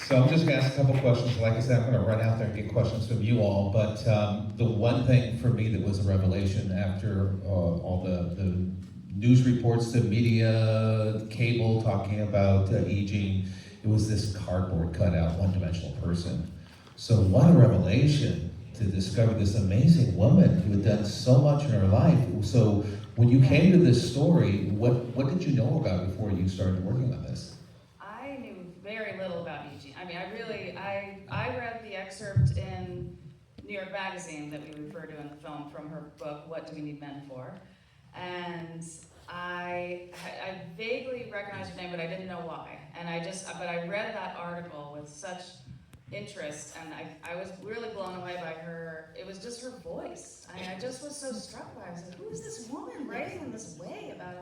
So I'm just gonna ask a couple questions. Like I said, I'm gonna run out there and get questions from you all, but the one thing for me that was a revelation after all the news reports, the media, cable talking about E. Jean, it was this cardboard cutout, one-dimensional person. So what a revelation to discover this amazing woman who had done so much in her life. So when you came to this story, what did you know about before you started working on this? I knew very little about E. Jean. I mean, I read the excerpt in New York Magazine that we refer to in the film from her book, What Do We Need Men For? And I vaguely recognized her name, but I didn't know why. And but I read that article with such interest, and I was really blown away by her. It was just her voice. I just was so struck by it. I was like, who is this woman writing in this way about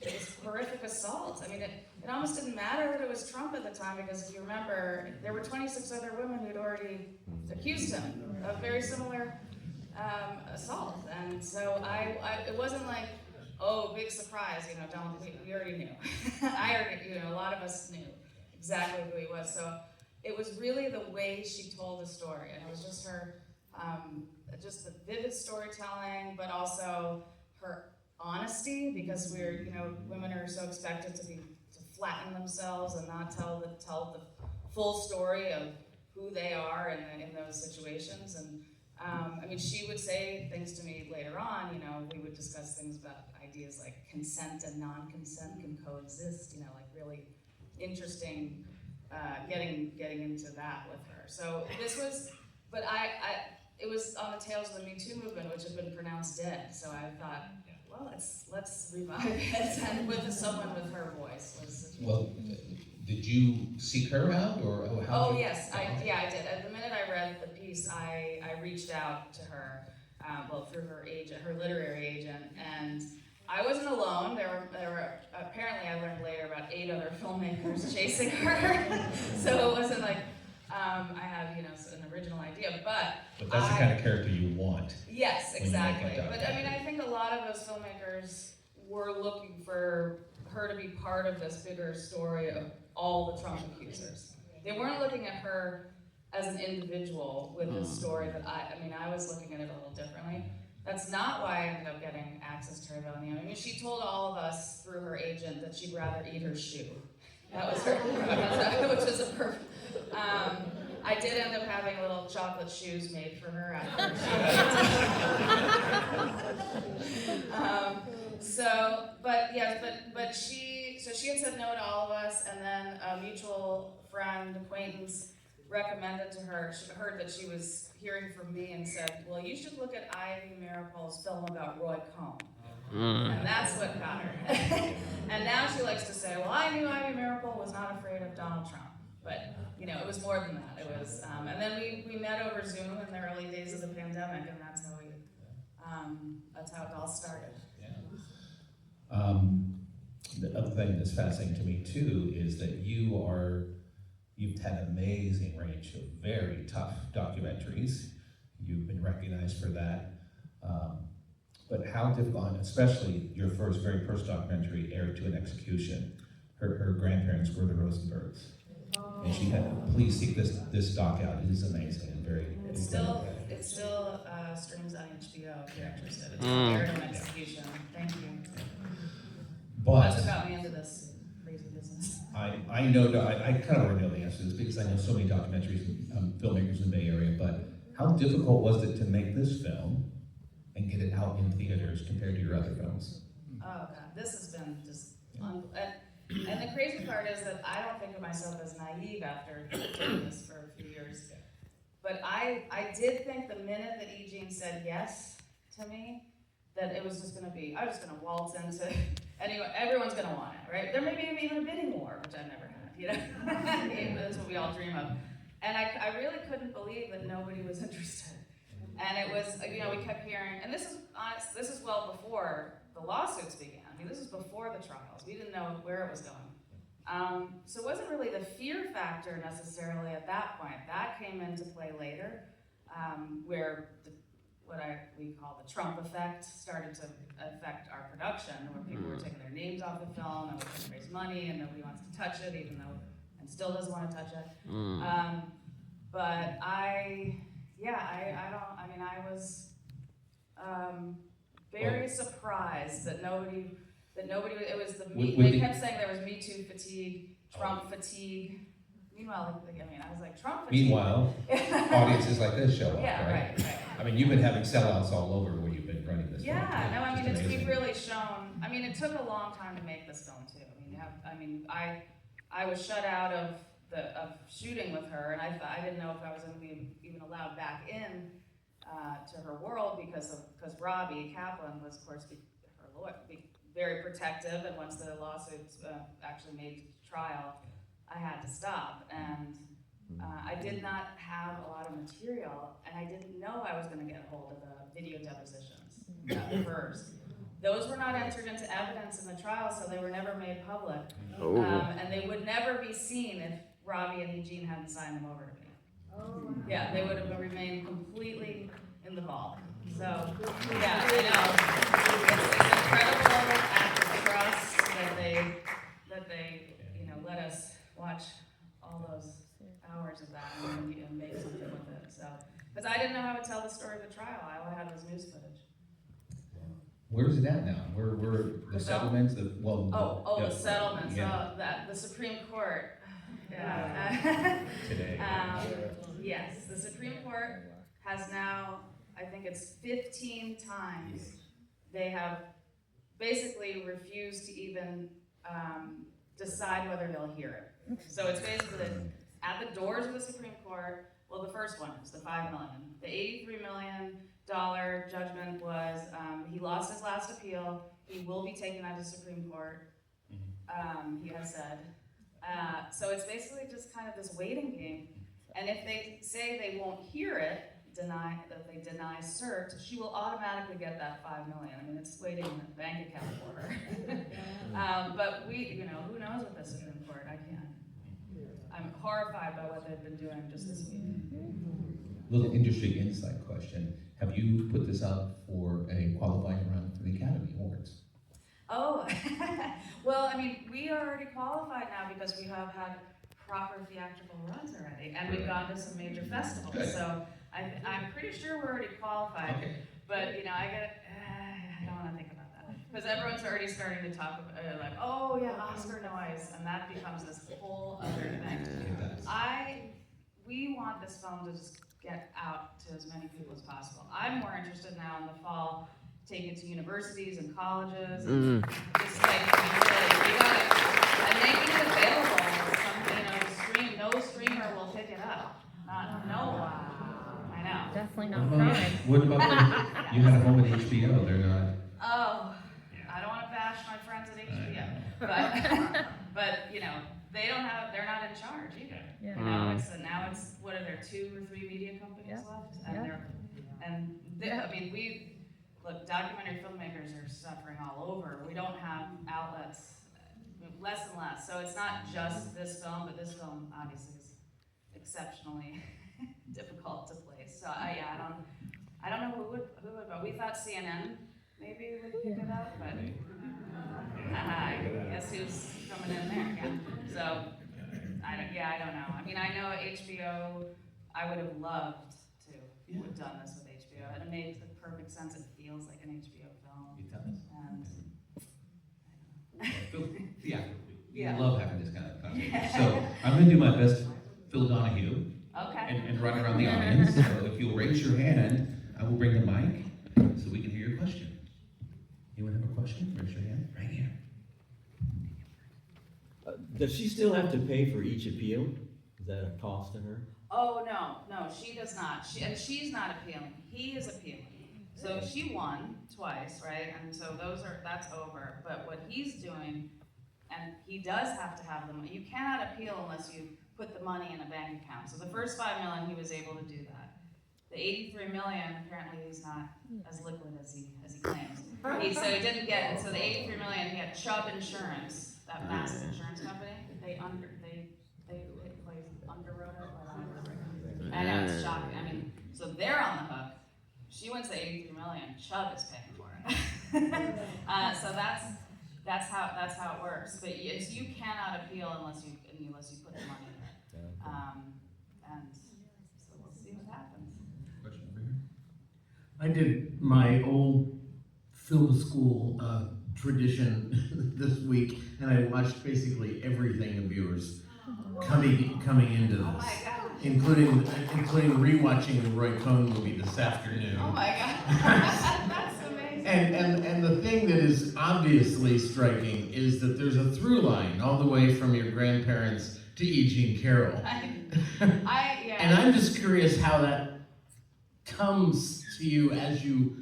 this horrific assault? I mean, it almost didn't matter that it was Trump at the time, because if you remember, there were 26 other women who'd already accused him of very similar assault. And so it wasn't like, oh, big surprise, we already knew. A lot of us knew exactly who he was. So it was really the way she told the story, and it was just her, just the vivid storytelling, but also her honesty, because women are so expected to flatten themselves and not tell the full story of who they are in those situations. And she would say things to me later on. We would discuss things about ideas like consent and non-consent can coexist. Like really interesting. Getting into that with her. So this was, but it was on the tails of the Me Too movement, which had been pronounced dead. So I thought, well, let's revive it, and with someone with her voice was. Well, did you seek her out, or how? Oh yes, I did. At the minute I read the piece, I reached out to her, through her agent, her literary agent, and I wasn't alone. There were apparently, I learned later, about 8 other filmmakers chasing her. So it wasn't like I had an original idea, but that's the kind of character you want. Yes, exactly. But I think a lot of those filmmakers were looking for her to be part of this bigger story of all the Trump accusers. They weren't looking at her as an individual with this story that I was looking at it a little differently. That's not why I ended up getting access to her venue. She told all of us through her agent that she'd rather eat her shoe. That was her, which was a perfect. I did end up having little chocolate shoes made for her after she had said no to all of us, and then a mutual friend, acquaintance, recommended to her, she heard that she was hearing from me and said, well, you should look at Ivy Meeropol's film about Roy Cohn. And that's what got her. And now she likes to say, well, I knew Ivy Meeropol was not afraid of Donald Trump. But, it was more than that. It was, and then we met over Zoom in the early days of the pandemic, and that's how it all started. Yeah. The other thing that's fascinating to me too is that you've had an amazing range of very tough documentaries. You've been recognized for that. But how difficult, especially your very first documentary, Heir to an Execution. Her grandparents were the Rosenbergs. And she had, please seek this doc out. It is amazing and very. It still streams on HBO if you're interested. It's Heir to an Execution. Thank you. But that's what got me into this crazy business. I know, I kind of already know the answer to this because I know so many documentaries and filmmakers in the Bay Area, but how difficult was it to make this film and get it out in theaters compared to your other films? Oh God, this has been just and the crazy part is that I don't think of myself as naive after doing this for a few years. But I did think the minute that E. Jean said yes to me, that it was just going to be, I was just going to waltz into, anyway, everyone's going to want it, right? There may be even a bidding war, which I've never had, That's what we all dream of. And I really couldn't believe that nobody was interested. And it was, we kept hearing, and this is well before the lawsuits began. This is before the trials. We didn't know where it was going. So it wasn't really the fear factor necessarily at that point. That came into play later, where what we call the Trump effect started to affect our production, where people were taking their names off the film, and we couldn't raise money, and nobody wants to touch it, even though and still doesn't want to touch it. But I was very surprised that nobody, it was they kept saying there was Me Too fatigue, Trump fatigue. Meanwhile, I was like, Trump fatigue. Meanwhile, audiences like this show up, yeah, right. I mean, you've been having sellouts all over where you've been running this film. Yeah, no, I mean, we've really shown, it took a long time to make this film too. I was shut out of shooting with her, and I didn't know if I was going to be even allowed back in to her world because Robbie Kaplan was, of course, her lawyer, very protective, and once the lawsuits actually made trial, I had to stop, and I did not have a lot of material, and I didn't know I was going to get a hold of the video depositions at first. Those were not entered into evidence in the trial, so they were never made public, and they would never be seen if Robbie and Eugene hadn't signed them over to me. Yeah, they would have remained completely in the vault. So, yeah, I know. It's an incredible act of trust that they let us watch all those hours of that and make something with it. So, because I didn't know how to tell the story of the trial. All I had was news footage. Where's it at now? Where the settlements? The settlements. Yeah. The Supreme Court. Yeah. Today. Yes, the Supreme Court has now, I think it's 15 times, they have basically refused to even decide whether they'll hear it. So it's basically at the doors of the Supreme Court. Well, the first one is the $5 million. The $83 million judgment was he lost his last appeal. He will be taken out of the Supreme Court. He has said. So it's basically just kind of this waiting game. And if they say they won't hear it, deny cert, she will automatically get that $5 million. It's waiting in the bank account for her. But who knows what the Supreme Court? I can't. I'm horrified by what they've been doing just this week. Little industry insight question. Have you put this out for a qualifying round for the Academy Awards? Oh, well, we are already qualified now because we have had proper theatrical runs already, and we've gone to some major festivals. Good. So I'm pretty sure we're already qualified. Okay. But I don't want to think about that because everyone's already starting to talk about like, oh yeah, Oscar noise, and that becomes this whole other thing. We want this film to just get out to as many people as possible. I'm more interested now in the fall, take it to universities and colleges, and just we got it, and making it available. Stream, no streamer will pick it up. I know. Definitely not Prime. What about you had a home at HBO? They're not. Oh, I don't want to bash my friends at HBO, but they don't have. They're not in charge either. Yeah. Now it's what are there 2 or 3 media companies left, and look, documentary filmmakers are suffering all over. We don't have outlets, less and less. So it's not just this film, but this film obviously is exceptionally difficult to place. So I don't know who would, but we thought CNN maybe would pick it up, but guess who's coming in there? Yeah. So I don't know. I know HBO. I would have loved to have done this with HBO, and it made the perfect sense. It feels like an HBO film. It does. And We love having this kind of conversation. So I'm going to do my best, Phil Donahue, and run around the audience. So if you'll raise your hand, I will bring the mic so we can hear your question. Anyone have a question? Raise your hand. Right here. Does she still have to pay for each appeal? Is that a cost to her? Oh, no, she does not. She's not appealing. He is appealing. So she won twice, right? And so that's over. But what he's doing, and he does have to have them. You cannot appeal unless you put the money in a bank account. So the first $5 million, he was able to do that. The $83 million, apparently he's not as liquid as he claims. So he didn't get it. So the $83 million, he had Chubb Insurance, that massive insurance company. They underwrote it. I know, it's shocking. So they're on the hook. She wins the $83 million. Chubb is paying for it. So that's how it works. But you cannot appeal unless you put the money in it. And so we'll see what happens. Question over here? I did my old film school tradition this week, and I watched basically everything of yours coming into Oh this, my God. including rewatching the Roy Cohn movie this afternoon. Oh my God. That's amazing. And the thing that is obviously striking is that there's a through line all the way from your grandparents to E. Jean Carroll. Yeah. And I'm just curious how that comes to you as you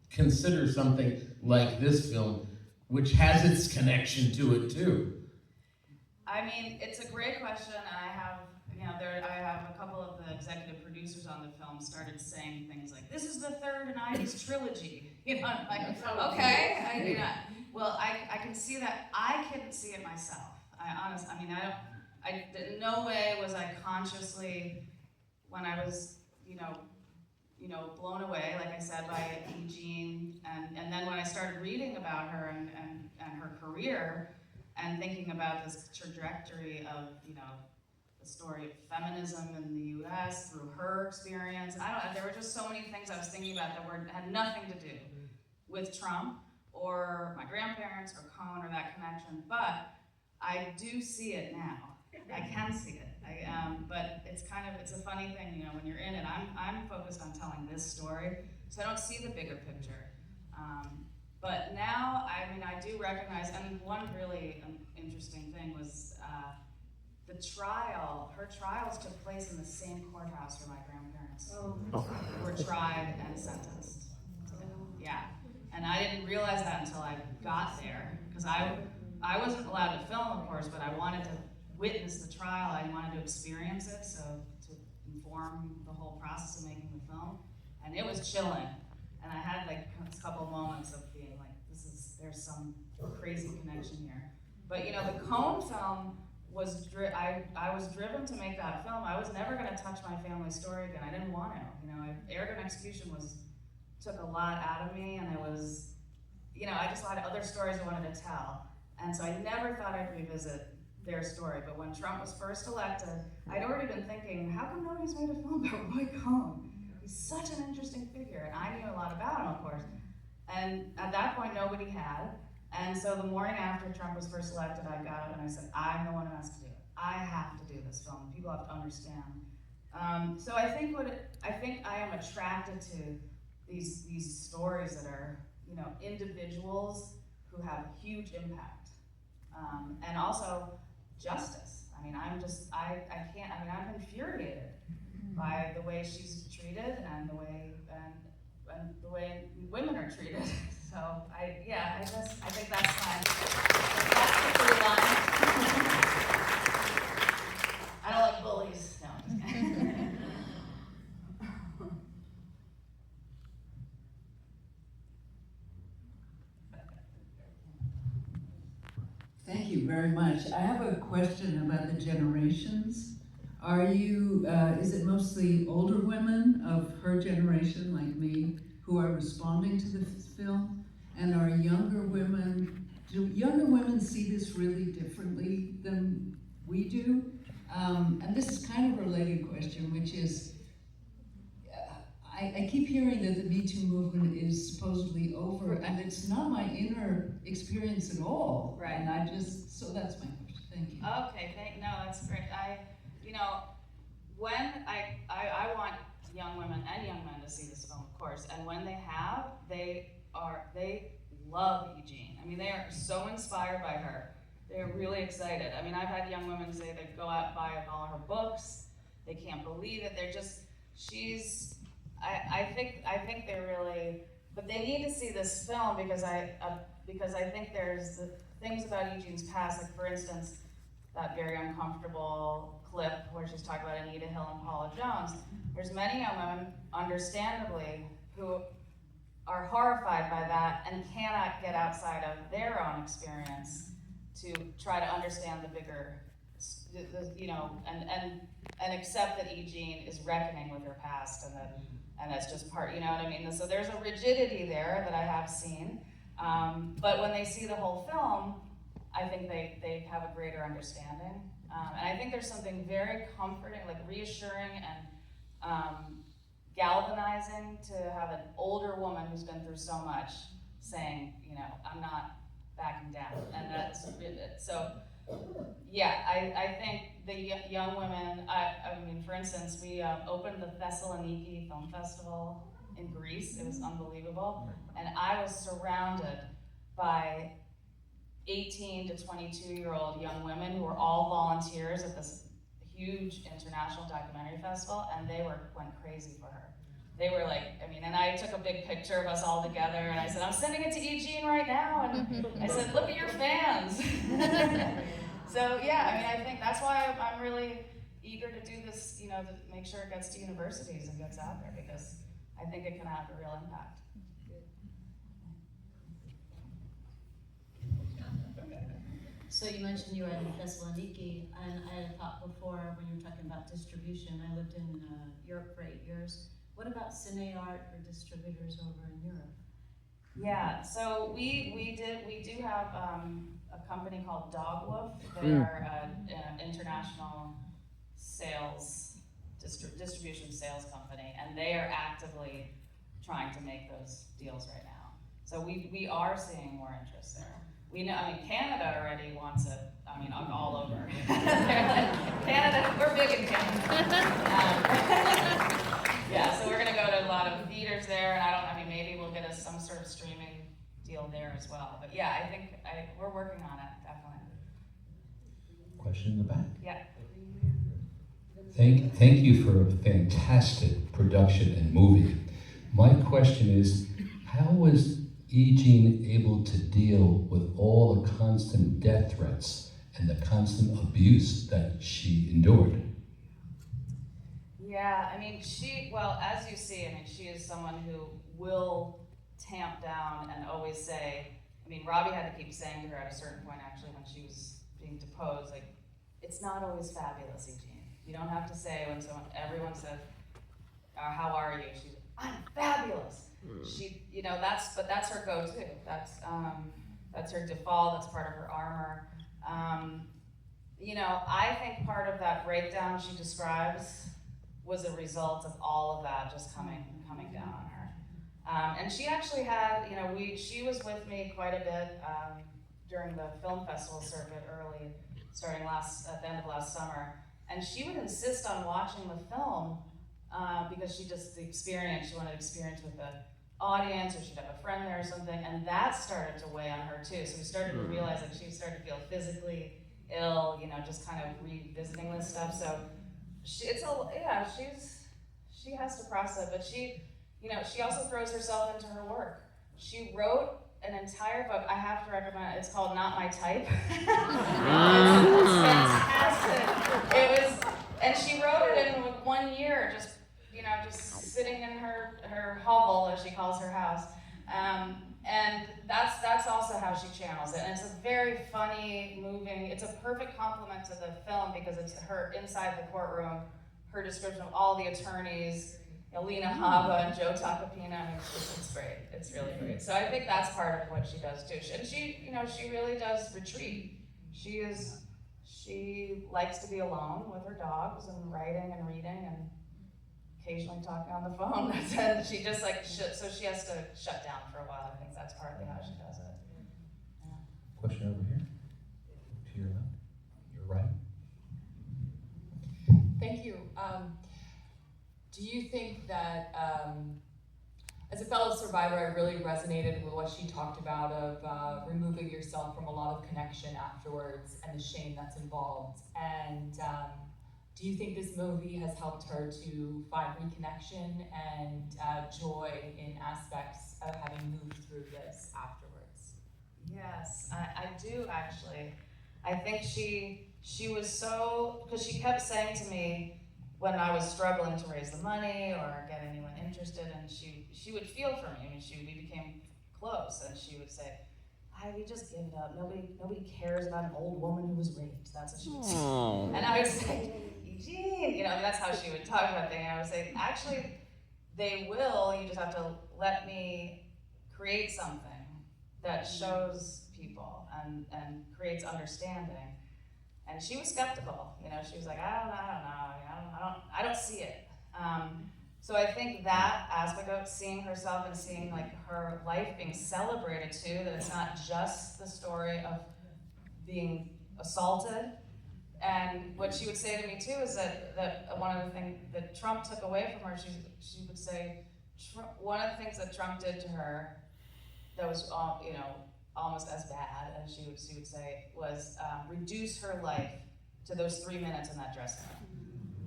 consider something like this film, which has its connection to it too. I mean, it's a great question, and I have a couple of the executive producers on the film started saying things like, "This is the third in Ivy's trilogy." You know, I'm like, okay, I can see that. I couldn't see it myself. In no way was I consciously, when I was, blown away, like I said, by E. Jean, and then when I started reading about her and her career, and thinking about this trajectory of, the story of feminism in the U.S. through her experience. There were just so many things I was thinking about that had nothing to do with Trump or my grandparents or Cohn or that connection, but I do see it now. I can see it. But it's a funny thing, when you're in it. I'm focused on telling this story, so I don't see the bigger picture. But now, I do recognize, and one really interesting thing was the trial. Her trials took place in the same courthouse where my grandparents were tried and sentenced. Yeah, and I didn't realize that until I got there, because I wasn't allowed to film, of course, but I wanted to witness the trial. I wanted to experience it, so to inform the whole process of making the film, and it was chilling. And I had like a couple moments of being like, there's some crazy connection here. But the Cohn film was, I was driven to make that film. I was never gonna touch my family story again. I didn't want to, Arrogant Execution took a lot out of me, and it was, I just had other stories I wanted to tell. And so I never thought I'd revisit their story. But when Trump was first elected, I'd already been thinking, how come nobody's made a film about Roy Cohn? He's such an interesting figure, and I knew a lot about him, of course. And at that point, nobody had. And so the morning after Trump was first elected, I got up and I said, I'm the one who has to do it. I have to do this film. People have to understand. So I think I am attracted to these stories that are, individuals who have huge impact, and also justice. I'm infuriated by the way she's treated and the way women are treated. So I think that's the through line. I don't like bullies. No, I'm just kidding. Thank you very much. I have a question about the generations. Are you, is it mostly older women of her generation, like me, who are responding to the film? And are do younger women see this really differently than we do? And this is kind of a related question, which is, I keep hearing that the Me Too movement is supposedly over, and it's not my inner experience at all. Right. And so that's my question. Thank you. Okay, no, that's great. When I want young women and young men to see this film, of course, and when they have, they love E. Jean. They are so inspired by her. They're really excited. I've had young women say they go out and buy all her books. They can't believe it. I think they're really, but they need to see this film because I think there's the things about E. Jean's past, like for instance, that very uncomfortable clip where she's talking about Anita Hill and Paula Jones. There's many young women, understandably, who are horrified by that and cannot get outside of their own experience to try to understand the bigger, and accept that E. Jean is reckoning with her past and that's just part, So there's a rigidity there that I have seen. But when they see the whole film, I think they have a greater understanding. And I think there's something very comforting, like reassuring and galvanizing to have an older woman who's been through so much saying, you know, I'm not backing down. And that's so, yeah, I think the young women, I mean, for instance, we opened the Thessaloniki Film Festival in Greece. It was unbelievable. And I was surrounded by 18 to 22-year-old young women who were all volunteers at this huge international documentary festival, and they went crazy for her. They were like, I mean, and I took a big picture of us all together, and I said, I'm sending it to Eugene right now, and I said, look at your fans. So yeah, I mean, I think that's why I'm really eager to do this, you know, to make sure it gets to universities and gets out there, because I think it can have a real impact. So you mentioned you were in Thessaloniki, and I had thought before when you were talking about distribution, I lived in Europe for 8 years. What about Cine Art or distributors over in Europe? Yeah, so we do have a company called Dogwolf. They are an international sales, distribution sales company, and they are actively trying to make those deals right now. So we are seeing more interest there. We know, I mean, Canada already wants it, I mean, all over. Canada, we're big in Canada. Yeah, so we're gonna go to a lot of theaters there, and I mean, maybe we'll get us some sort of streaming deal there as well. But yeah, I think we're working on it, definitely. Question in the back. Yeah. Thank you for a fantastic production and movie. My question is, how was Eugene able to deal with all the constant death threats and the constant abuse that she endured? Yeah, I mean, well, as you see, I mean, she is someone who will tamp down and always say, I mean, Robbie had to keep saying to her at a certain point, actually, when she was being deposed, like, it's not always fabulous, Eugene. You don't have to say when everyone said, how are you? She's, I'm fabulous. She, you know, that's her go-to. That's her default, that's part of her armor. You know, I think part of that breakdown she describes was a result of all of that just coming down on her. And she actually had, you know, she was with me quite a bit during the film festival circuit starting at the end of last summer. And she would insist on watching the film because she wanted experience with the audience, or she'd have a friend there or something, and that started to weigh on her too. So we started to realize that she started to feel physically ill, you know, just kind of revisiting this stuff. So she has to process it, but she also throws herself into her work. She wrote an entire book. I have to recommend it. It's called Not My Type. It's fantastic. And she wrote it in 1 year, just sitting in her hovel, as she calls her house. And that's also how she channels it. And it's a very funny, moving, it's a perfect complement to the film because it's her inside the courtroom, her description of all the attorneys, Lena Hava and Joe Tacopina. I mean, it's great. It's really great. So I think that's part of what she does too. And she really does retreat. She likes to be alone with her dogs and writing and reading and occasionally talking on the phone. And she just so she has to shut down for a while. I think that's partly how she does it. Yeah. Question over here, to your left, your right. Thank you. Do you think that, as a fellow survivor, I really resonated with what she talked about of removing yourself from a lot of connection afterwards and the shame that's involved? And do you think this movie has helped her to find reconnection and joy in aspects of having moved through this afterwards? Yes, I do actually. I think she was because she kept saying to me when I was struggling to raise the money or get anyone interested, and she would feel for me. I mean, we became close, and she would say, we just give it up. Nobody cares about an old woman who was raped. That's what she would say. And I would say, Eugene, that's how she would talk about things. I would say, actually, they will. You just have to let me create something that shows people and creates understanding. And she was skeptical, you know, she was like, I don't know, I don't see it. So I think that aspect of seeing herself and seeing like her life being celebrated too, that it's not just the story of being assaulted. And what she would say to me too is that one of the things that Trump took away from her, she would say, one of the things that Trump did to her that was, you know, almost as bad, and she would say, was reduce her life to those 3 minutes in that dressing room.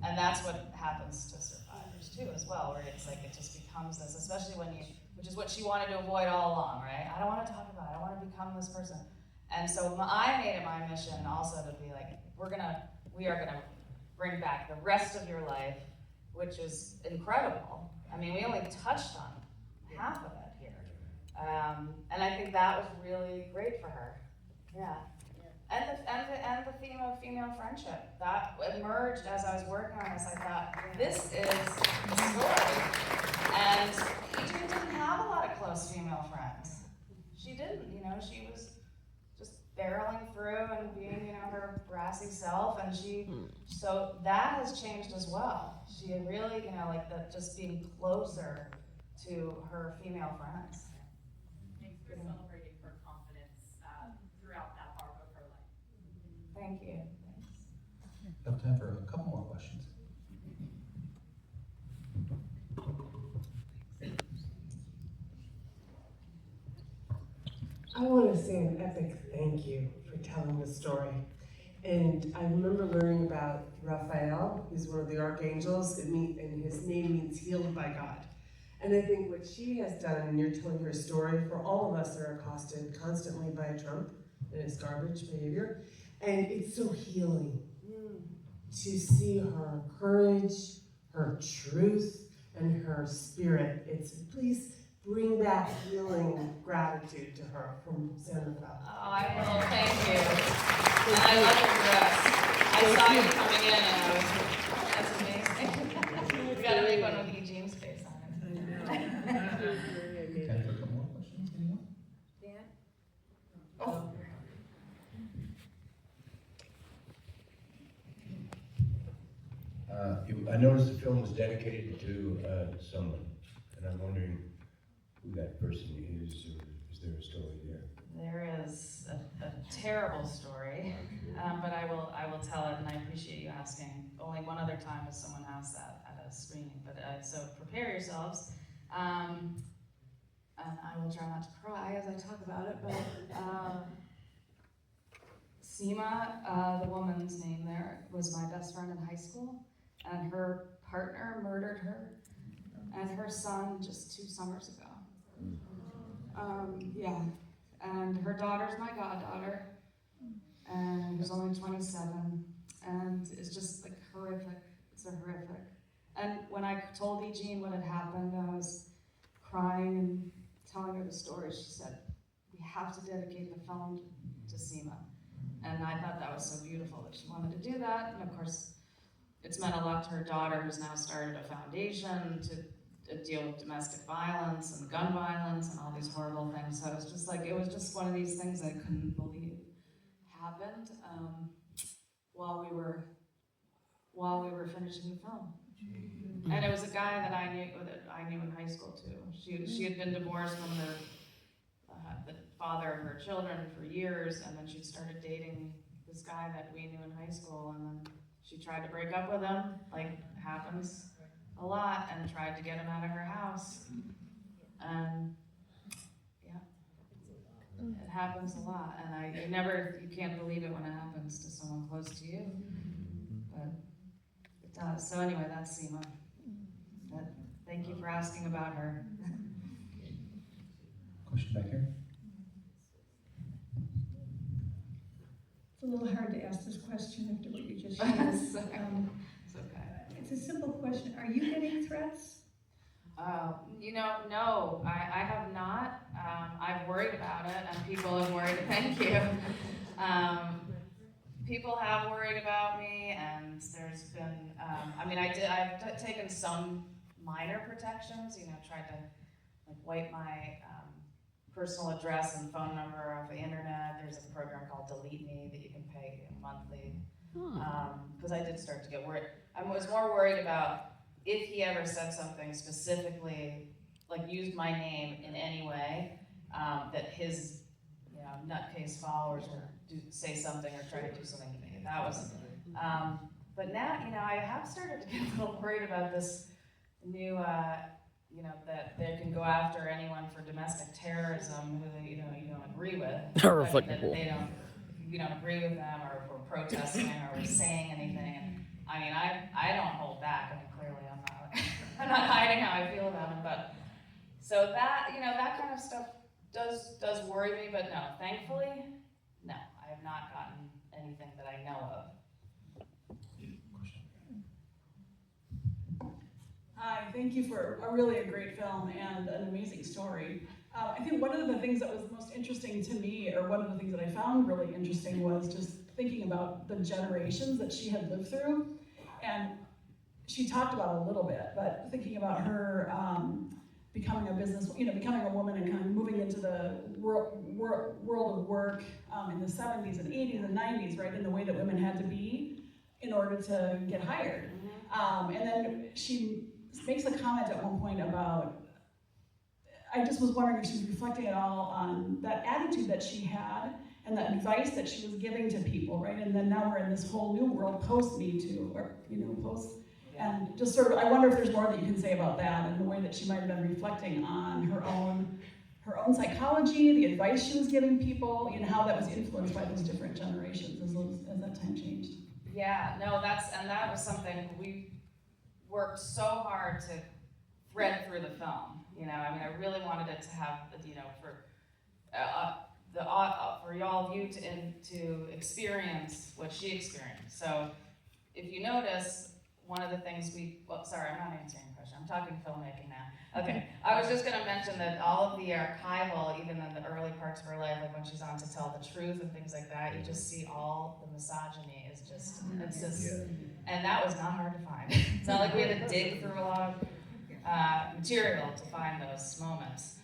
And that's what happens to survivors too as well, where it's like it just becomes this, especially when you, which is what she wanted to avoid all along, right? I don't want to talk about it, I want to become this person. And so I made it my mission also to be like, we are gonna bring back the rest of your life, which is incredible. I mean, we only touched on half of it here. And I think that was really great for her. Yeah. And the theme of female friendship, that emerged as I was working on this. I thought, this is the story. And Adrienne didn't have a lot of close female friends. She didn't, you know, she was just barreling through and being, you know, her brassy self, and so that has changed as well. She had really, you know, like just being closer to her female friends. Thanks for celebrating her confidence throughout that part of her life. Thank you. Thanks. We have time for a couple more questions. I want to say an epic thank you for telling the story. And I remember learning about Rafael, who's one of the archangels, and his name means healed by God. And I think what she has done, and you're telling her story, for all of us that are accosted constantly by Trump and his garbage behavior, and it's so healing to see her courage, her truth, and her spirit. It's, please bring back healing gratitude to her from San Rafael. Oh, I will, thank you. And I love your dress. I saw you coming in and I was, that's amazing. We gotta make one with Eugene's face on it. Time for a couple more questions, anyone? Dan? Oh. I noticed the film was dedicated to someone, and I'm wondering who that person is, or is there a story there? There is a terrible story, but I will tell it, and I appreciate you asking. Only one other time has someone asked that at a screening, but so prepare yourselves. And I will try not to cry as I talk about it, but Seema, the woman's name there, was my best friend in high school, and her partner murdered her and her son just 2 summers ago. Yeah, and her daughter's my goddaughter, and who's only 27, and it's just like horrific. It's a horrific. And when I told Eugene what had happened, I was crying and telling her the story. She said, "We have to dedicate the film to Seema." And I thought that was so beautiful that she wanted to do that. And of course, it's meant a lot to her daughter, who's now started a foundation to deal with domestic violence and gun violence and all these horrible things. So it was just one of these things I couldn't believe happened while we were finishing the film. And it was a guy that I knew in high school too. She had been divorced from the father of her children for years, and then she started dating this guy that we knew in high school, and then she tried to break up with him, like happens a lot, and tried to get him out of her house. And yeah, it happens a lot, and you can't believe it when it happens to someone close to you, but it does. So anyway, that's Seema. Thank you for asking about her. Question back here? It's a little hard to ask this question after what you just Sorry. shared. It's okay. It's a simple question. Are you getting threats? No, I have not. I've worried about it, and people have worried. Thank you. People have worried about me, and there's been. I've taken some minor protections. Tried to like wipe my personal address and phone number off the internet. There's a program called Delete Me that you can pay monthly. Because I did start to get worried. I was more worried about if he ever said something specifically, like used my name in any way, that his nutcase followers would say something or try to do something to me. That was, but now, I have started to get a little worried about this new, that they can go after anyone for domestic terrorism who you don't agree with. That you don't agree with them or for protesting or saying anything. And I don't hold back. Clearly I'm not hiding how I feel about them. But so that, that kind of stuff does worry me. But no, thankfully, no, I have not gotten anything that I know of. Hi, thank you for a great film and an amazing story. I think one of the things that was most interesting to me, or one of the things that I found really interesting, was just thinking about the generations that she had lived through. And she talked about it a little bit, but thinking about her becoming a business, becoming a woman and kind of moving into the world of work in the 70s and 80s and 90s, right, in the way that women had to be in order to get hired. And then she makes a comment at one point about, I just was wondering if she was reflecting at all on that attitude that she had and the advice that she was giving to people, right? And then now we're in this whole new world post-Me Too, or post, and just sort of, I wonder if there's more that you can say about that and the way that she might have been reflecting on her own psychology, the advice she was giving people, how that was influenced by those different generations as that time changed. Yeah, no, that was something we worked so hard to thread through the film. I really wanted it to have, for y'all of you to experience what she experienced. So, if you notice, one of the things sorry, I'm not answering your question. I'm talking filmmaking now. Okay, I was just going to mention that all of the archival, even in the early parts of her life, like when she's on To Tell the Truth and things like that, you just see all the misogyny is just, and that was not hard to find. It's not like we had to dig through a lot of material to find those moments.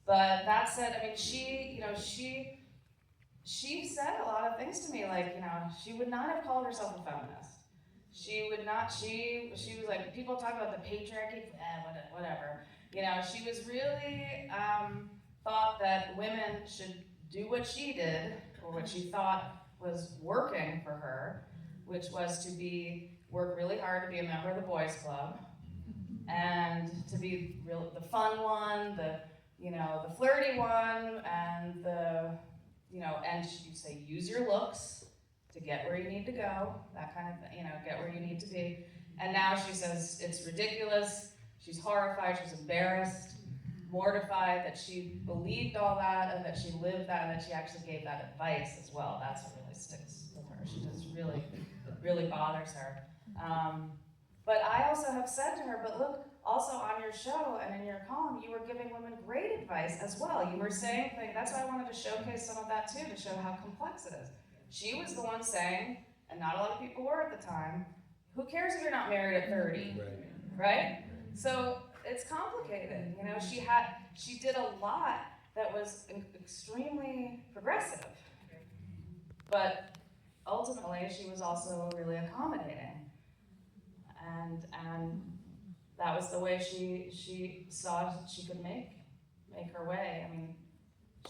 But that said, she said a lot of things to me, like, she would not have called herself a feminist. She would not, she was like, people talk about the patriarchy, whatever. She was really, thought that women should do what she did, or what she thought was working for her, which was to work really hard to be a member of the boys club, and to be the fun one, the flirty one, and and you say, use your looks to get where you need to go, that kind of thing, get where you need to be. And now she says it's ridiculous, she's horrified, she's embarrassed, mortified that she believed all that, and that she lived that, and that she actually gave that advice as well. That's what really sticks with her. She just really bothers her. But I also have said to her, but look, also on your show and in your column, you were giving women great advice as well. You were saying things, that's why I wanted to showcase some of that too, to show how complex it is. She was the one saying, and not a lot of people were at the time, who cares if you're not married at 30, right? So it's complicated, she did a lot that was extremely progressive, but ultimately she was also really accommodating. And that was the way she saw she could make her way.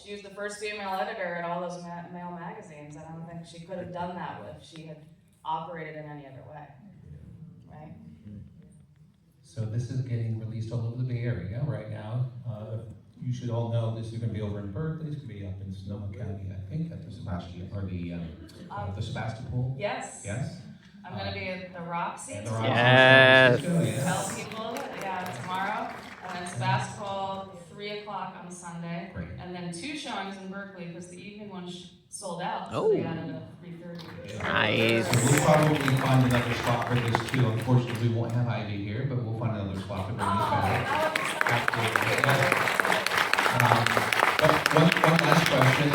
She was the first female editor at all those male magazines. I don't think she could have done that if she had operated in any other way, right? So this is getting released all over the Bay Area right now. You should all know this is going to be over in Berkeley. It's going to be up in Sonoma County, I think, at the Sebastopol. Yes. Yes. I'm going to be at the Roxy. Yes. Tell people, tomorrow. And then Sebastopol, 3 o'clock on Sunday. Great. And then 2 showings in Berkeley because the evening one sold out. So they added a 3:30. Nice. So we'll probably find another spot for this too. Unfortunately, we won't have Ivy here, but we'll find another spot to bring this back. Absolutely. One last question.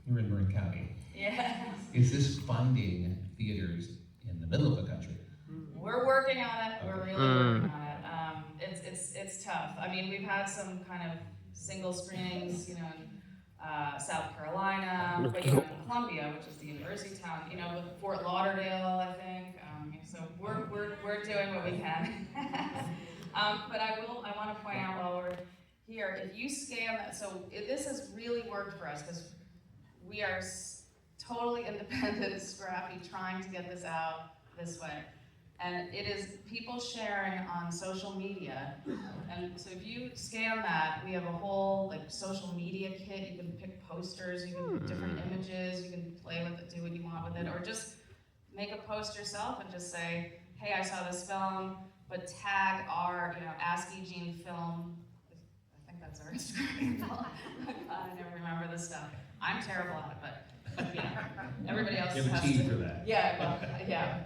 You're in Marin County. Yeah. Is this finding theaters in the middle of the country? We're working on it. We're really working on it. It's tough. I mean, we've had some kind of single screenings, you know, in South Carolina, but, you know, in Columbia, which is the university town, you know, with Fort Lauderdale, I think. So we're doing what we can. But I want to point out while we're here, if you scan that, so this has really worked for us because we are totally independent, scrappy, trying to get this out this way. And it is people sharing on social media. And so if you scan that, we have a whole like social media kit. You can pick posters, you can put different images, you can play with it, do what you want with it, or just make a post yourself and just say, hey, I saw this film, but tag our, you know, Ask Eugene Film. I think that's our Instagram handle. I never remember this stuff. I'm terrible at it, but yeah, everybody else You have a has team to. for that. Yeah, well, yeah.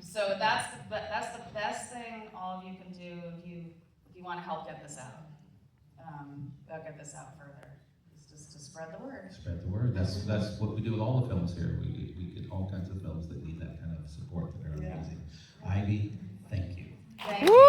So that's the best thing all of you can do if you want to help get this out. Get this out further. Is just to spread the word. Spread the word. That's what we do with all the films here. We get all kinds of films that need that kind of support that are amazing. Ivy, thank you. Thank you.